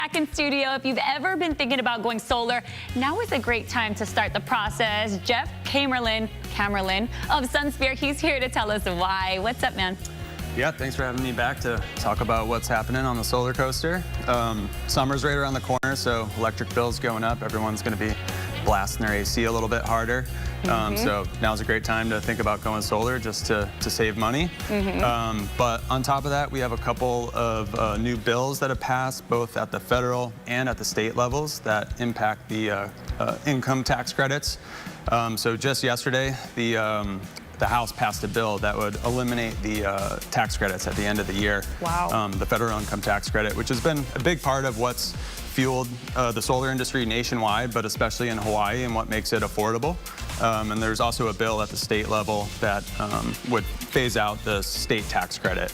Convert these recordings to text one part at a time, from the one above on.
Back in studio. If you've ever been thinking about going solar, now is a great time to start the process. Jeff Camerlin of Sunsphere, he's here to tell us why. What's up, man? Yeah, thanks for having me back to talk about what's happening on the solar coaster. Summer's right around the corner, so electric bills going up. Everyone's going to be blasting their AC a little bit harder. So now's a great time to think about going solar just to save money. But on top of that, we have a couple of new bills that have passed both at the federal and at the state levels that impact the income tax credits. So just yesterday, the House passed a bill that would eliminate the tax credits at the end of the year. Wow. The federal income tax credit, which has been a big part of what's fueled the solar industry nationwide, but especially in Hawaii, and what makes it affordable. And there's also a bill at the state level that would phase out the state tax credit.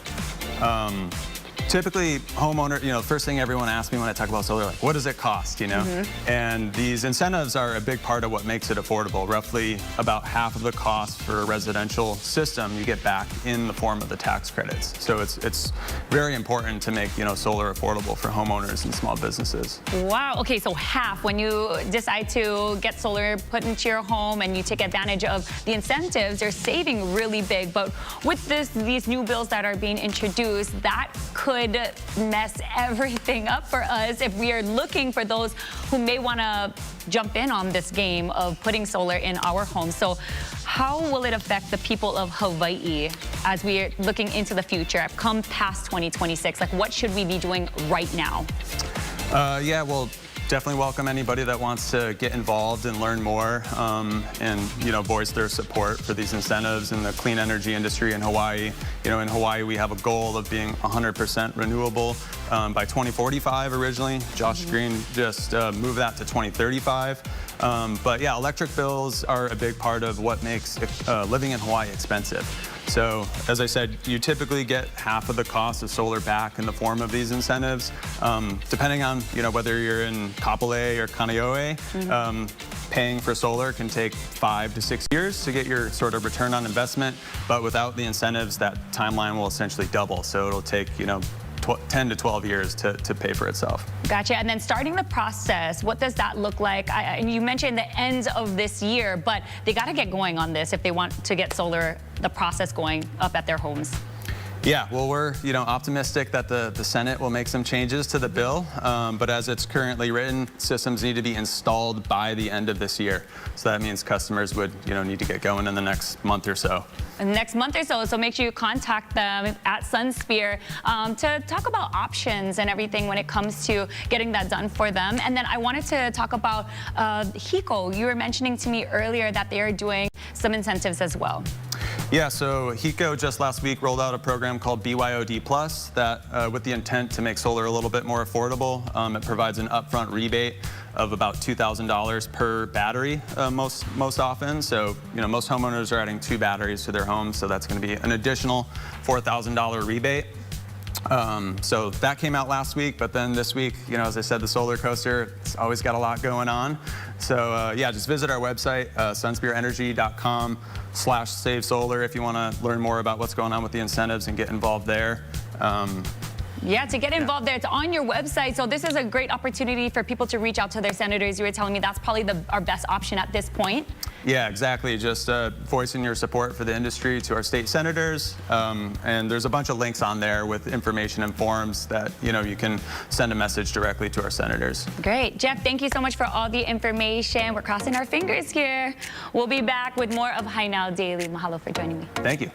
Typically, homeowner, first thing everyone asks me when I talk about solar, like, what does it cost, And these incentives are a big part of what makes it affordable. Roughly about half of the cost for a residential system you get back in the form of the tax credits. So it's very important to make, solar affordable for homeowners and small businesses. Wow. Okay, so half when you decide to get solar put into your home and you take advantage of the incentives, you're saving really big. But with these new bills that are being introduced, that could mess everything up for us if we are looking for those who may want to jump in on this game of putting solar in our homes. So how will it affect the people of Hawaii as we are looking into the future, come past 2026? Like, what should we be doing right now? Yeah, well, definitely welcome anybody that wants to get involved and learn more and voice their support for these incentives in the clean energy industry in Hawaii. In Hawaii we have a goal of being 100% renewable by 2045 originally. Josh Green just moved that to 2035. But yeah, electric bills are a big part of what makes living in Hawaii expensive. So, as I said, you typically get half of the cost of solar back in the form of these incentives. Depending on, whether you're in Kapolei or Kaneohe, paying for solar can take 5 to 6 years to get your sort of return on investment. But without the incentives, that timeline will essentially double. So it'll take, 10 to 12 years to pay for itself. Gotcha. And then starting the process, what does that look like? And you mentioned the end of this year, but they got to get going on this if they want to get solar, the process going up at their homes. Yeah, well, we're optimistic that the Senate will make some changes to the bill, but as it's currently written, systems need to be installed by the end of this year. So that means customers would need to get going in the next month or so. Next month or so, so make sure you contact them at Sunsphere to talk about options and everything when it comes to getting that done for them. And then I wanted to talk about HECO. You were mentioning to me earlier that they are doing some incentives as well. Yeah, so HECO just last week rolled out a program called BYOD Plus that with the intent to make solar a little bit more affordable. It provides an upfront rebate of about $2,000 per battery most often. So, most homeowners are adding 2 batteries to their homes, so that's going to be an additional $4,000 rebate. So that came out last week, but then this week, as I said, the solar coaster, it's always got a lot going on. So yeah, just visit our website, sunsphereenergy.com/save solar if you want to learn more about what's going on with the incentives and get involved there. Yeah, to get involved there, it's on your website. So this is a great opportunity for people to reach out to their senators. You were telling me that's probably our best option at this point. Yeah, exactly. Just voicing your support for the industry to our state senators. And there's a bunch of links on there with information and forms that, you can send a message directly to our senators. Great. Jeff, thank you so much for all the information. We're crossing our fingers here. We'll be back with more of High Now Daily. Mahalo for joining me. Thank you.